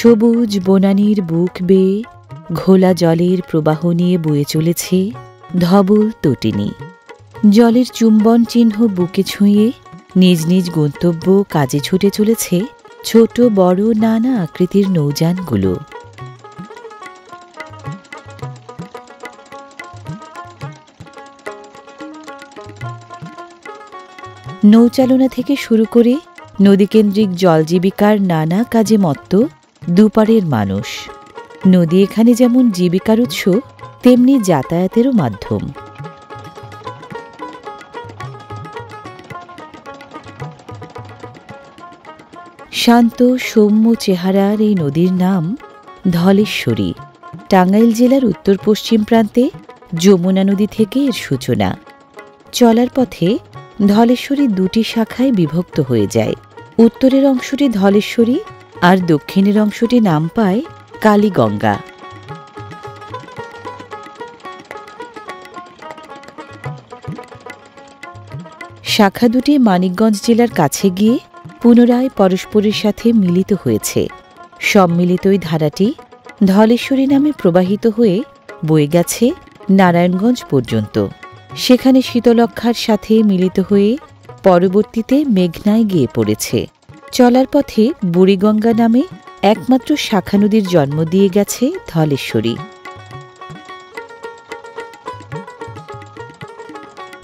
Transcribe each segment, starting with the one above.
সবুজ বনানীর বুক বেয়ে ঘোলা জলের প্রবাহ নিয়ে বয়ে চলেছে ধবল তটিনী। জলের চুম্বন চিহ্ন বুকে ছুঁয়ে নিজ নিজ গন্তব্য কাজে ছুটে চলেছে ছোট বড় নানা আকৃতির নৌযানগুলো। নৌচালনা থেকে শুরু করে নদীকেন্দ্রিক জলজীবিকার নানা কাজে মত্ত দুপারের মানুষ। নদী এখানে যেমন জীবিকার উৎস, তেমনি যাতায়াতেরও মাধ্যম। শান্ত সৌম্য চেহারার এই নদীর নাম ধলেশ্বরী। টাঙ্গাইল জেলার উত্তর পশ্চিম প্রান্তে যমুনা নদী থেকে এর সূচনা। চলার পথে ধলেশ্বরী দুটি শাখায় বিভক্ত হয়ে যায়। উত্তরের অংশটি ধলেশ্বরী আর দক্ষিণের অংশটি নাম পায় কালীগঙ্গা। শাখা দুটি মানিকগঞ্জ জেলার কাছে গিয়ে পুনরায় পরস্পরের সাথে মিলিত হয়েছে। সম্মিলিত ওই ধারাটি ধলেশ্বরী নামে প্রবাহিত হয়ে বয়ে গেছে নারায়ণগঞ্জ পর্যন্ত। সেখানে শীতলক্ষ্যার সাথে মিলিত হয়ে পরবর্তীতে মেঘনায় গিয়ে পড়েছে। চলার পথে বুড়িগঙ্গা নামে একমাত্র শাখা নদীর জন্ম দিয়ে গেছে ধলেশ্বরী।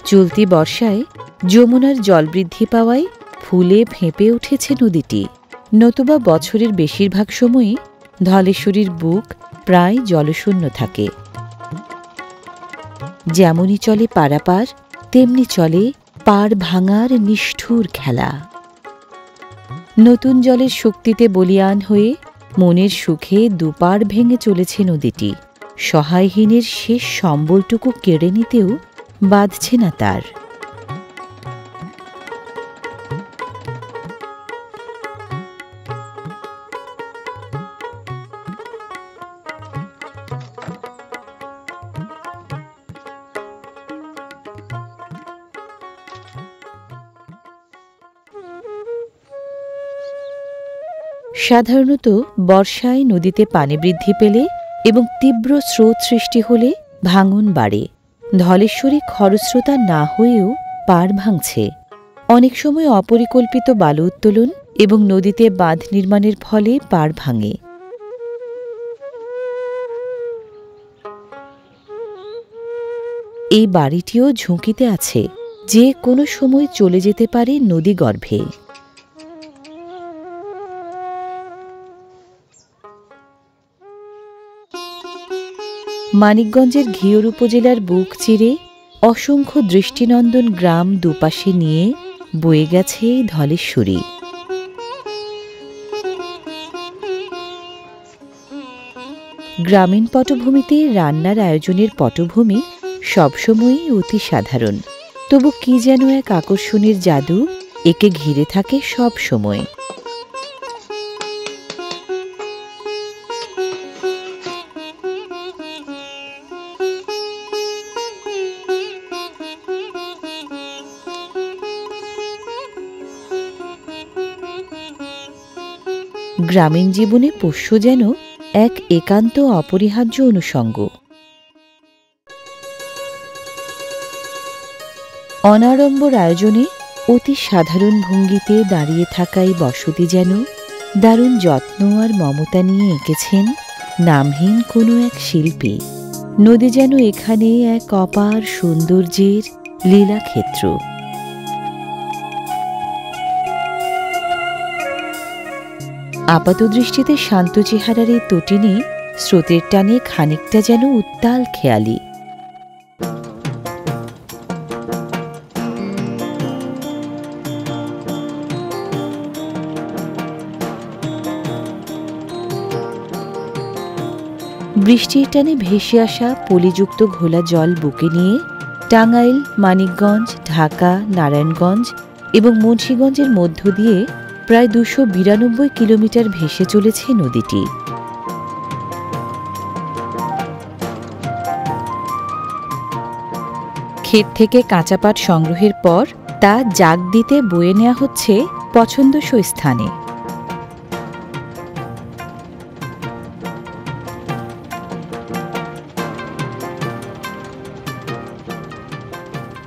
চলতি বর্ষায় যমুনার জল বৃদ্ধি পাওয়ায় ফুলে ফেঁপে উঠেছে নদীটি। নতুবা বছরের বেশিরভাগ সময়ই ধলেশ্বরীর বুক প্রায় জলশূন্য থাকে। যেমনই চলে পারাপার, তেমনি চলে পাড় ভাঙার নিষ্ঠুর খেলা। নতুন জলের শক্তিতে বলীয়ান হয়ে মনের সুখে দুপাড় ভেঙে চলেছে নদীটি। সহায়হীনের শেষ সম্বলটুকু কেড়ে নিতেও বাধছে না তার। সাধারণত বর্ষায় নদীতে পানি বৃদ্ধি পেলে এবং তীব্র স্রোত সৃষ্টি হলে ভাঙন বাড়ে। ধলেশ্বরী খরস্রোতা না হয়েও পাড় ভাঙছে। অনেক সময় অপরিকল্পিত বালু উত্তোলন এবং নদীতে বাঁধ নির্মাণের ফলে পাড় ভাঙে। এই বাড়িটিও ঝুঁকিতে আছে, যে কোনো সময় চলে যেতে পারে নদী গর্ভে। মানিকগঞ্জের ঘিওর উপজেলার বুক চিরে অসংখ্য দৃষ্টিনন্দন গ্রাম দুপাশে নিয়ে বয়ে গেছে ধলেশ্বরী। গ্রামীণ পটভূমিতে রান্নার আয়োজনের পটভূমি সবসময়ই অতি সাধারণ, তবু কি যেন এক আকর্ষণের জাদু একে ঘিরে থাকে সব সময়। গ্রামীণ জীবনে পোষ্য যেন এক একান্ত অপরিহার্য অনুষঙ্গ। অনাড়ম্বর আয়োজনে অতি সাধারণ ভঙ্গিতে দাঁড়িয়ে থাকা এই বসতি যেন দারুণ যত্ন আর মমতা নিয়ে এঁকেছেন নামহীন কোনো এক শিল্পী। নদী যেন এখানে এক অপার সৌন্দর্যের লীলাক্ষেত্র। আপাতদৃষ্টিতে শান্ত চেহারার এই তটিনী স্রোতের টানে খানিকটা যেন উত্তাল খেয়ালি। বৃষ্টির টানে ভেসে আসা পলিযুক্ত ঘোলা জল বুকে নিয়ে টাঙ্গাইল, মানিকগঞ্জ, ঢাকা, নারায়ণগঞ্জ এবং মুন্সিগঞ্জের মধ্য দিয়ে প্রায় 292 কিলোমিটার ভেসে চলেছে নদীটি। ক্ষেত থেকে কাঁচা পাট সংগ্রহের পর তা জাগ দিতে বয়ে নেওয়া হচ্ছে পছন্দসই স্থানে।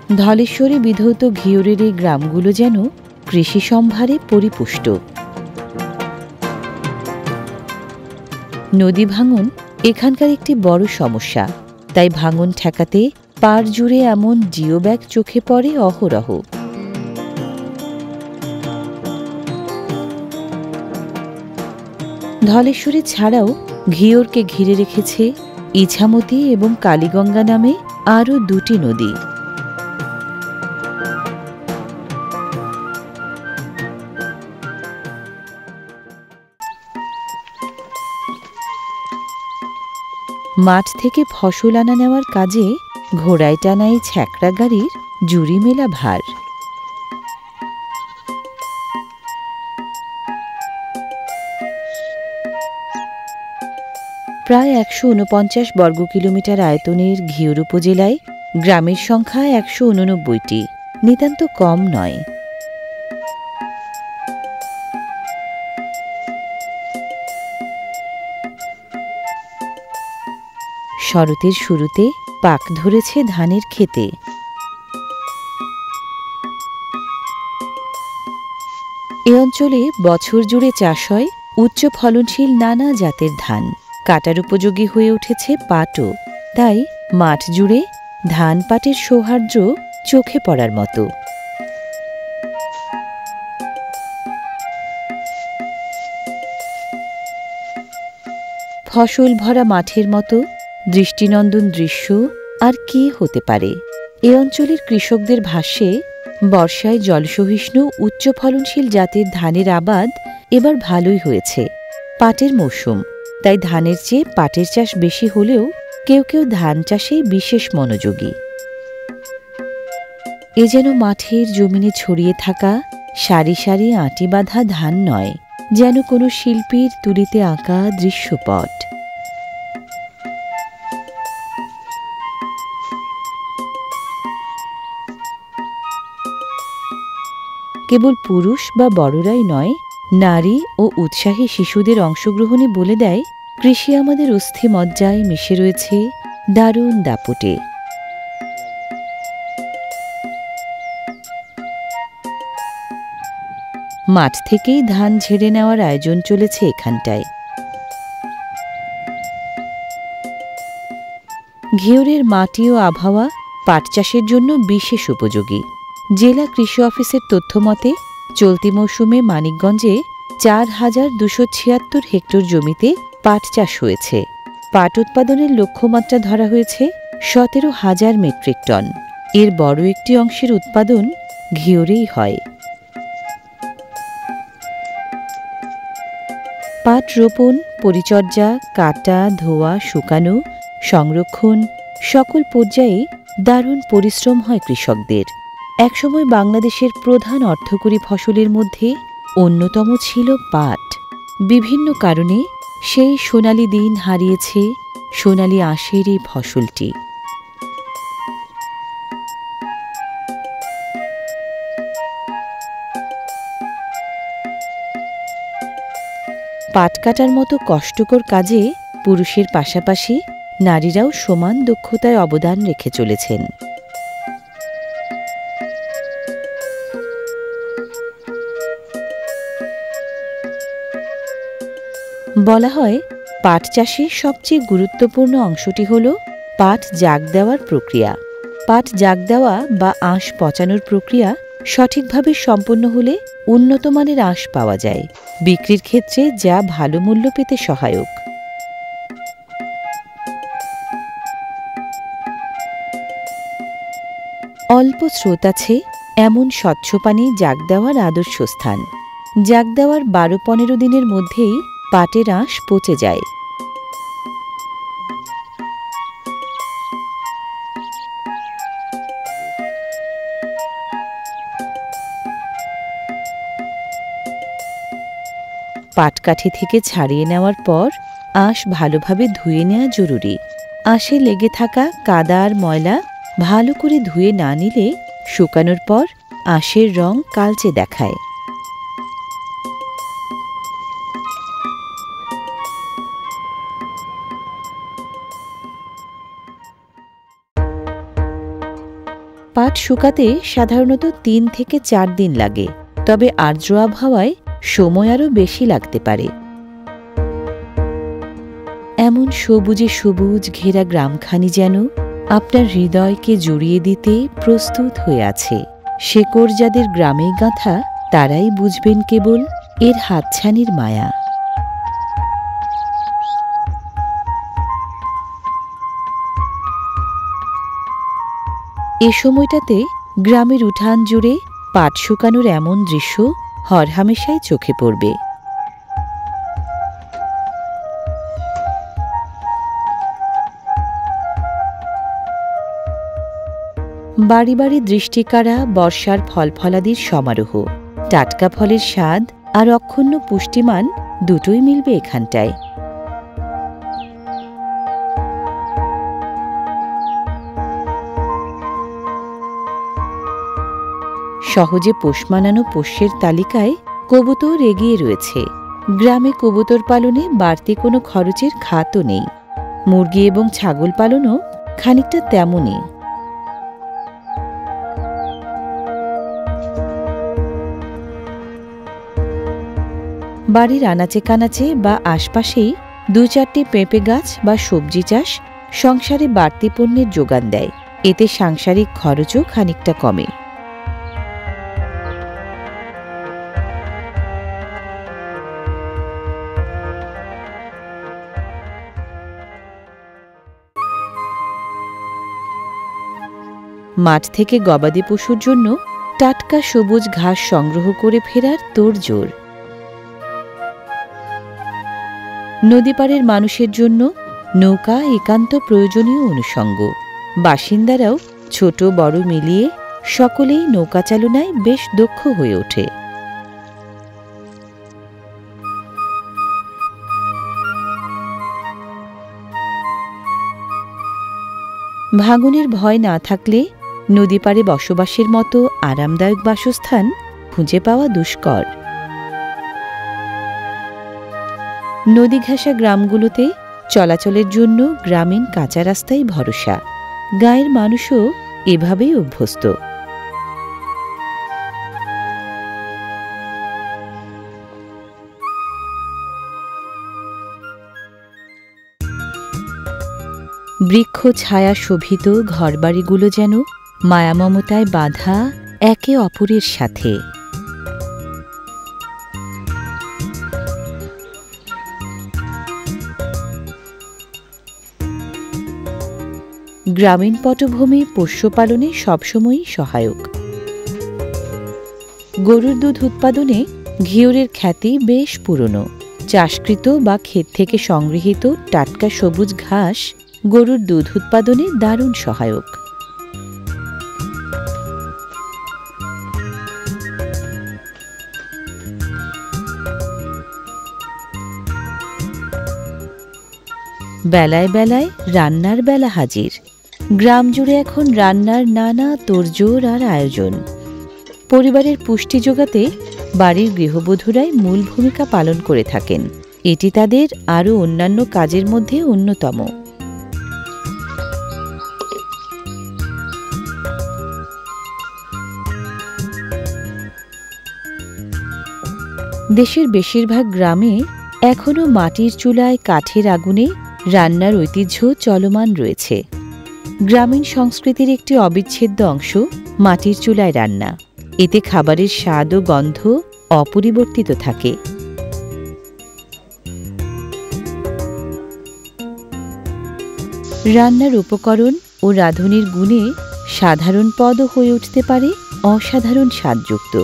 ধলেশ্বরী বিধৌত ঘিওরের এই গ্রামগুলো যেন কৃষি সম্ভারে পরিপুষ্ট। নদী ভাঙন এখানকার একটি বড় সমস্যা, তাই ভাঙন ঠেকাতে পাড় জুড়ে এমন জিও ব্যাগ চোখে পড়ে অহরহ। ধলেশ্বরী ছাড়াও ঘিওরকে ঘিরে রেখেছে ইছামতি এবং কালীগঙ্গা নামে আরও দুটি নদী। মাঠ থেকে ফসল আনা নেওয়ার কাজে ঘোড়ায় টানা এই ছ্যাকড়া গাড়ির জুড়ি মেলা ভার। প্রায় ১৪৯ বর্গ কিলোমিটার আয়তনের ঘিওর উপজেলায় গ্রামের সংখ্যা ১৮৯টি, নিতান্ত কম নয়। শরতের শুরুতে পাক ধরেছে ধানের ক্ষেতে। এ অঞ্চলে বছর জুড়ে চাষ হয় উচ্চ ফলনশীল নানা জাতের ধান। কাটার উপযোগী হয়ে উঠেছে পাটও, তাই মাঠ জুড়ে ধান পাটের সৌহার্দ্য চোখে পড়ার মতো। ফসল ভরা মাঠের মতো দৃষ্টিনন্দন দৃশ্য আর কি হতে পারে। এ অঞ্চলের কৃষকদের ভাষ্যে বর্ষায় জলসহিষ্ণু উচ্চ ফলনশীল জাতের ধানের আবাদ এবার ভালোই হয়েছে। পাটের মৌসুম, তাই ধানের চেয়ে পাটের চাষ বেশি হলেও কেউ কেউ ধান চাষে বিশেষ মনোযোগী। এ যেন মাঠের জমিনে ছড়িয়ে থাকা সারি সারি আঁটি বাঁধা ধান নয়, যেন কোনো শিল্পীর তুলিতে আঁকা দৃশ্যপট। কেবল পুরুষ বা বড়রাই নয়, নারী ও উৎসাহী শিশুদের অংশগ্রহণে বলে দেয় কৃষি আমাদের অস্থি মজ্জায় মিশে রয়েছে দারুণ দাপটে। মাঠ থেকেই ধান ঝেড়ে নেওয়ার আয়োজন চলেছে এখানটায়। ঘিওরের মাটি ও আবহাওয়া পাট চাষের জন্য বিশেষ উপযোগী। জেলা কৃষি অফিসের তথ্যমতে চলতি মৌসুমে মানিকগঞ্জে ৪,২৭৬ হেক্টর জমিতে পাট চাষ হয়েছে। পাট উৎপাদনের লক্ষ্যমাত্রা ধরা হয়েছে ১৭,০০০ মেট্রিক টন। এর বড় একটি অংশের উৎপাদন ঘিওরেই হয়। পাট রোপণ, পরিচর্যা, কাটা, ধোয়া, শুকানো, সংরক্ষণ সকল পর্যায়ে দারুণ পরিশ্রম হয় কৃষকদের। একসময় বাংলাদেশের প্রধান অর্থকরী ফসলের মধ্যে অন্যতম ছিল পাট। বিভিন্ন কারণে সেই সোনালি দিন হারিয়েছে সোনালি আঁশের এই ফসলটি। পাট কাটার মতো কষ্টকর কাজে পুরুষের পাশাপাশি নারীরাও সমান দক্ষতায় অবদান রেখে চলেছেন। বলা হয় পাট চাষের সবচেয়ে গুরুত্বপূর্ণ অংশটি হল পাট জাগ দেওয়ার প্রক্রিয়া। পাট জাগ দেওয়া বা আঁশ পচানোর প্রক্রিয়া সঠিকভাবে সম্পন্ন হলে উন্নত মানের আঁশ পাওয়া যায়, বিক্রির ক্ষেত্রে যা ভালো মূল্য পেতে সহায়ক। অল্প স্রোত আছে এমন স্বচ্ছ পানি জাগ দেওয়ার আদর্শ স্থান। জাগ দেওয়ার ১২-১৫ দিনের মধ্যেই পাটের আঁশ পচে যায়। পাটকাঠি থেকে ছাড়িয়ে নেওয়ার পর আঁশ ভালোভাবে ধুয়ে নেওয়া জরুরি। আঁশে লেগে থাকা কাদা আর ময়লা ভালো করে ধুয়ে না নিলে শুকানোর পর আঁশের রং কালচে দেখায়। পাট শুকাতে সাধারণত ৩ থেকে ৪ দিন লাগে, তবে আর্দ্র আবহাওয়ায় সময় আরও বেশি লাগতে পারে। এমন সবুজে সবুজ ঘেরা গ্রামখানি যেন আপনার হৃদয়কে জড়িয়ে দিতে প্রস্তুত হয়ে আছে। শেকড় যাদের গ্রামে গাঁথা, তারাই বুঝবেন কেবল এর হাতছানির মায়া। এ সময়টাতে গ্রামের উঠান জুড়ে পাট শুকানোর এমন দৃশ্য হরহামেশাই চোখে পড়বে। বাড়ি বাড়ি দৃষ্টিকাড়া বর্ষার ফলফলাদির সমারোহ। টাটকা ফলের স্বাদ আর অক্ষুণ্ণ পুষ্টিমান দুটোই মিলবে এখানটায়। সহজে পোষ মানানো পোষ্যের তালিকায় কবুতর এগিয়ে রয়েছে। গ্রামে কবুতর পালনে বাড়তি কোনো খরচের খাতও নেই। মুরগি এবং ছাগল পালনও খানিকটা তেমনই। বাড়ির আনাচে কানাচে বা আশপাশেই ২-৪টি পেঁপে গাছ বা সবজি চাষ সংসারে বাড়তি পণ্যের যোগান দেয়। এতে সাংসারিক খরচও খানিকটা কমে। মাঠ থেকে গবাদি পশুর জন্য টাটকা সবুজ ঘাস সংগ্রহ করে ফেরার তোড়জোড়। নদীপাড়ের মানুষের জন্য নৌকা একান্ত প্রয়োজনীয় অনুষঙ্গ। বাসিন্দারাও ছোট বড় মিলিয়ে সকলেই নৌকা চালনায় বেশ দক্ষ হয়ে ওঠে। ভাঙনের ভয় না থাকলে নদীপাড়ে বসবাসের মতো আরামদায়ক বাসস্থান খুঁজে পাওয়া দুষ্কর। নদী ঘেঁষা গ্রামগুলোতে চলাচলের জন্য গ্রামীণ কাঁচা রাস্তাই ভরসা। গাঁয়ের মানুষও এভাবেই অভ্যস্ত। বৃক্ষ ছায়া শোভিত ঘরবাড়িগুলো যেন মায়ামমতায় বাঁধা একে অপরের সাথে। গ্রামীণ পটভূমি পোষ্য পালনে সবসময়ই সহায়ক। গরুর দুধ উৎপাদনে ঘিওরের খ্যাতি বেশ পুরনো। চাষকৃত বা ক্ষেত থেকে সংগৃহীত টাটকা সবুজ ঘাস গরুর দুধ উৎপাদনে দারুণ সহায়ক। বেলায় বেলায় রান্নার বেলা হাজির। গ্রাম জুড়ে এখন রান্নার নানা তোড়জোড় আর আয়োজন। পরিবারের পুষ্টি যোগাতে বাড়ির গৃহবধূরাই মূল ভূমিকা পালন করে থাকেন। এটি তাদের আরও অন্যান্য কাজের মধ্যে অন্যতম। দেশের বেশিরভাগ গ্রামে এখনও মাটির চুলায় কাঠের আগুনে রান্নার ঐতিহ্য চলমান রয়েছে। গ্রামীণ সংস্কৃতির একটি অবিচ্ছেদ্য অংশ মাটির চুলায় রান্না। এতে খাবারের স্বাদ ও গন্ধ অপরিবর্তিত থাকে। রান্নার উপকরণ ও রাঁধুনির গুণে সাধারণ পদও হয়ে উঠতে পারে অসাধারণ স্বাদযুক্ত।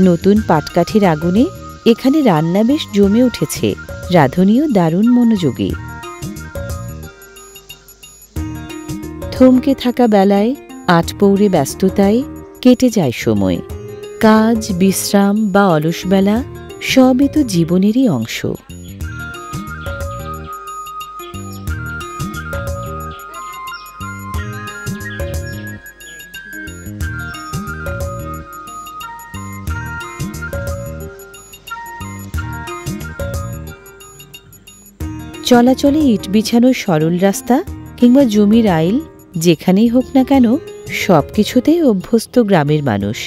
নতুন পাটকাঠির আগুনে এখানে রান্না বেশ জমে উঠেছে। রাঁধুনিও দারুণ মনোযোগী। থমকে থাকা বেলায় আটপৌরে ব্যস্ততায় কেটে যায় সময়। কাজ, বিশ্রাম বা অলস বেলা সবই তো জীবনেরই অংশ। চলাচলে ইট বিছানো সরল রাস্তা কিংবা জমির আইল যেখানেই হোক না কেন সবকিছুতেই অভ্যস্ত গ্রামের মানুষ।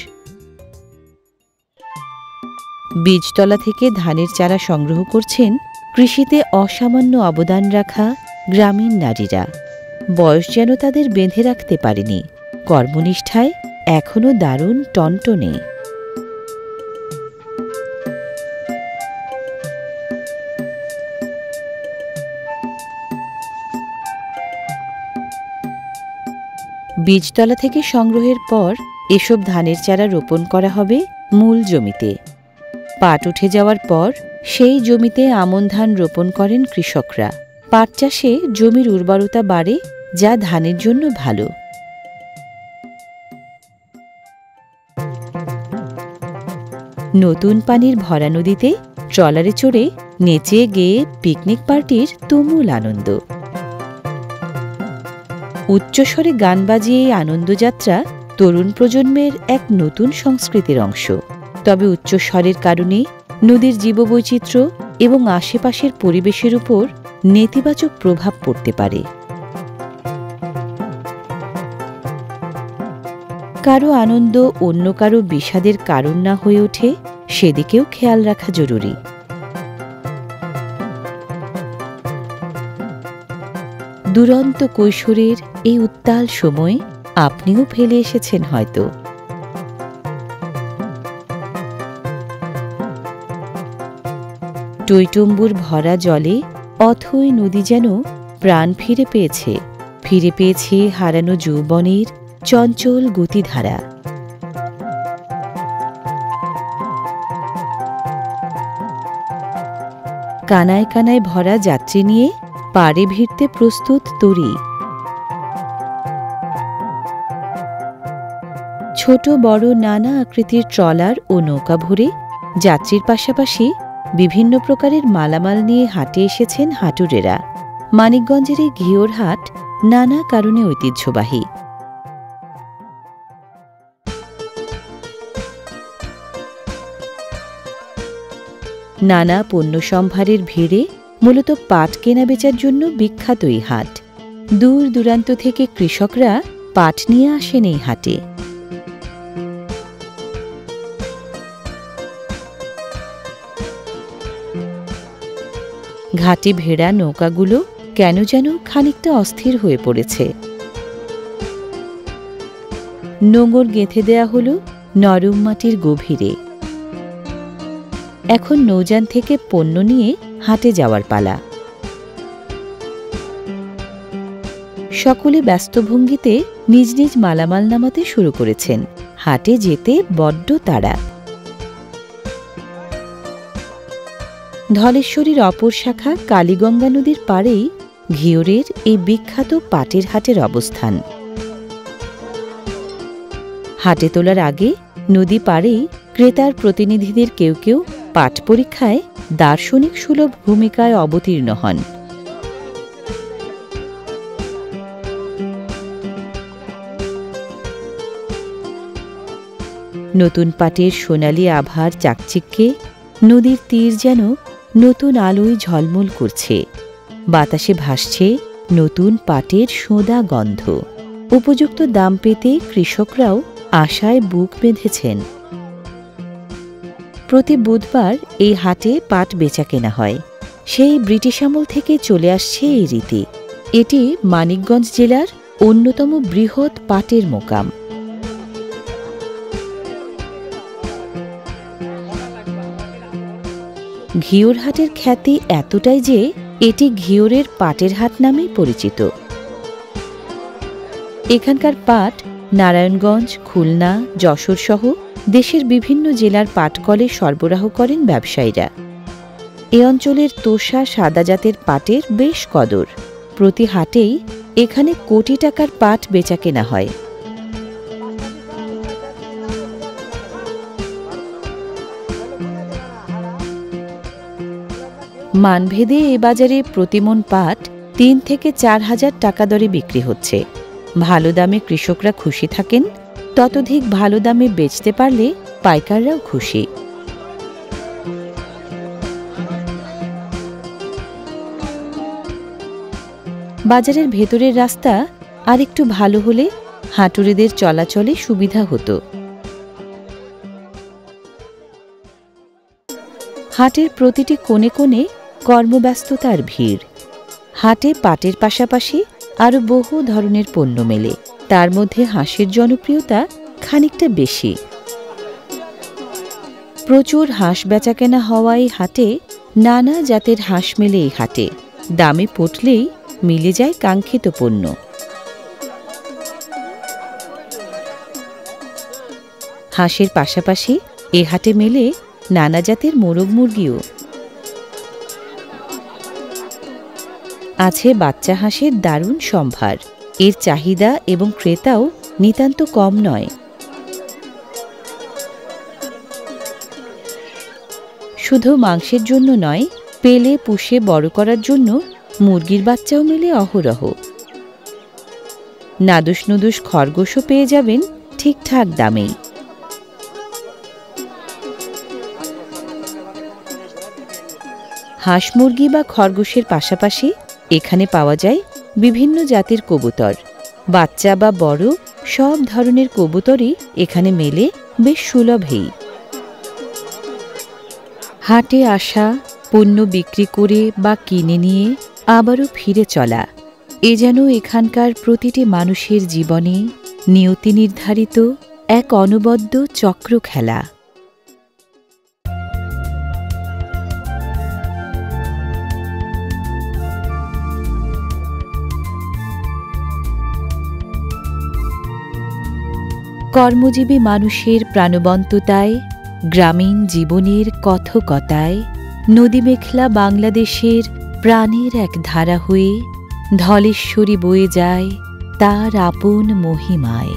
বীজতলা থেকে ধানের চারা সংগ্রহ করছেন কৃষিতে অসামান্য অবদান রাখা গ্রামীণ নারীরা। বয়স যেন তাদের বেঁধে রাখতে পারেনি, কর্মনিষ্ঠায় এখনো দারুণ টনটনে। বীজতলা থেকে সংগ্রহের পর এসব ধানের চারা রোপণ করা হবে মূল জমিতে। পাট উঠে যাওয়ার পর সেই জমিতে আমন ধান রোপণ করেন কৃষকরা। পাট চাষে জমির উর্বরতা বাড়ে, যা ধানের জন্য ভালো। নতুন পানির ভরা নদীতে ট্রলারে চড়ে নেচে গেয়ে পিকনিক পার্টির তুমুল আনন্দ। উচ্চস্বরে গান বাজিয়ে এই আনন্দযাত্রা তরুণ প্রজন্মের এক নতুন সংস্কৃতির অংশ। তবে উচ্চস্বরের কারণে নদীর জীববৈচিত্র্য এবং আশেপাশের পরিবেশের উপর নেতিবাচক প্রভাব পড়তে পারে। কারো আনন্দ অন্য কারো বিষাদের কারণ না হয়ে ওঠে, সেদিকেও খেয়াল রাখা জরুরি। দুরন্ত কৈশোরের এই উত্তাল সময় আপনিও ফেলে এসেছেন হয়তো। টইটম্বুর ভরা জলে অথই নদী যেন প্রাণ ফিরে পেয়েছে হারানো যৌবনের চঞ্চল গতিধারা। কানায় কানায় ভরা যাত্রী নিয়ে পাড়ে ভিড়তে প্রস্তুত তরী। ছোট বড় নানা আকৃতির ট্রলার ও নৌকা ভরে যাত্রীর পাশাপাশি বিভিন্ন প্রকারের মালামাল নিয়ে হাটে এসেছেন হাটুরেরা। মানিকগঞ্জের এই ঘিওর হাট নানা কারণে ঐতিহ্যবাহী। নানা পণ্য সম্ভারের ভিড়ে মূলত পাট কেনা বেচার জন্য বিখ্যাত এই হাট। দূর দূরান্ত থেকে কৃষকরা পাট নিয়ে আসেন এই হাটে। ঘাটে ভেড়া নৌকাগুলো কেন যেন খানিকটা অস্থির হয়ে পড়েছে। নোঙর গেঁথে দেয়া হল নরম মাটির গভীরে। এখন নৌযান থেকে পণ্য নিয়ে হাটে যাওয়ার পালা। সকলে ব্যস্ত ভঙ্গিতে নিজ নিজ মালামাল নামাতে শুরু করেছেন। হাটে যেতে বড্ড তাড়া। ধলেশ্বরীর অপর শাখা কালীগঙ্গা নদীর পাড়েই ঘিওরের এই বিখ্যাত পাটের হাটের অবস্থান। হাটে তোলার আগে নদী পাড়েই ক্রেতার প্রতিনিধিদের কেউ কেউ পাট পরীক্ষায় দার্শনিক সুলভ ভূমিকায় অবতীর্ণ হন। নতুন পাটের সোনালি আভার চাকচিক্যে নদীর তীর যেন নতুন আলোয় ঝলমল করছে। বাতাসে ভাসছে নতুন পাটের সোঁদা গন্ধ। উপযুক্ত দাম পেতে কৃষকরাও আশায় বুক বেঁধেছেন। প্রতি বুধবার এই হাটে পাট বেচা কেনা হয়। সেই ব্রিটিশ আমল থেকে চলে আসছে এই রীতি। এটি মানিকগঞ্জ জেলার অন্যতম বৃহৎ পাটের মোকাম। ঘিওর হাটের খ্যাতি এতটাই যে এটি ঘিওরের পাটের হাট নামেই পরিচিত। এখানকার পাট নারায়ণগঞ্জ, খুলনা, যশোর সহ দেশের বিভিন্ন জেলার পাটকলে সরবরাহ করেন ব্যবসায়ীরা। এ অঞ্চলের তোষা সাদা জাতের পাটের বেশ কদর। প্রতি হাটেই এখানে কোটি টাকার পাট বেচা কেনা হয়। মানভেদে এ বাজারে প্রতিমন পাট ৩ থেকে ৪ হাজার টাকা দরে বিক্রি হচ্ছে। ভালো দামে কৃষকরা খুশি থাকেন, ততোধিক ভালো দামে বেচতে পারলে পাইকাররাও খুশি। বাজারের ভেতরের রাস্তা আর একটু ভালো হলে হাঁটুরেদের চলাচলে সুবিধা হতো। হাটের প্রতিটি কোণে কোণে কর্মব্যস্ততার ভিড়। হাটে পাটের পাশাপাশি আরও বহু ধরনের পণ্য মেলে, তার মধ্যে হাঁসের জনপ্রিয়তা খানিকটা বেশি। প্রচুর হাঁস বেচাকেনা হওয়ায় হাটে নানা জাতের হাঁস মেলে এই হাটে। দামে পটলেই মিলে যায় কাঙ্ক্ষিত পণ্য। হাঁসের পাশাপাশি এ হাটে মেলে নানা জাতের মোরগ মুরগিও। আছে বাচ্চা হাঁসের দারুণ সম্ভার। এর চাহিদা এবং ক্রেতাও নিতান্ত কম নয়। শুধু মাংসের জন্য নয়, পেলে পুষে বড় করার জন্য মুরগির বাচ্চাও মেলে অহরহ। নাদুস নুদুস খরগোশও পেয়ে যাবেন ঠিকঠাক দামেই। হাঁস মুরগি বা খরগোশের পাশাপাশি এখানে পাওয়া যায় বিভিন্ন জাতের কবুতর। বাচ্চা বা বড় সব ধরনের কবুতরই এখানে মেলে বেশ সুলভেই। হাটে আসা, পণ্য বিক্রি করে বা কিনে নিয়ে আবারও ফিরে চলা, এ যেন এখানকার প্রতিটি মানুষের জীবনে নিয়তি নির্ধারিত এক অনবদ্য চক্র খেলা। কর্মজীবী মানুষের প্রাণবন্ততায়, গ্রামীণ জীবনের কথকতায়, নদী মেঘলা বাংলাদেশের প্রাণের এক ধারা হয়ে ধলেশ্বরী বয়ে যায় তার আপন মহিমায়।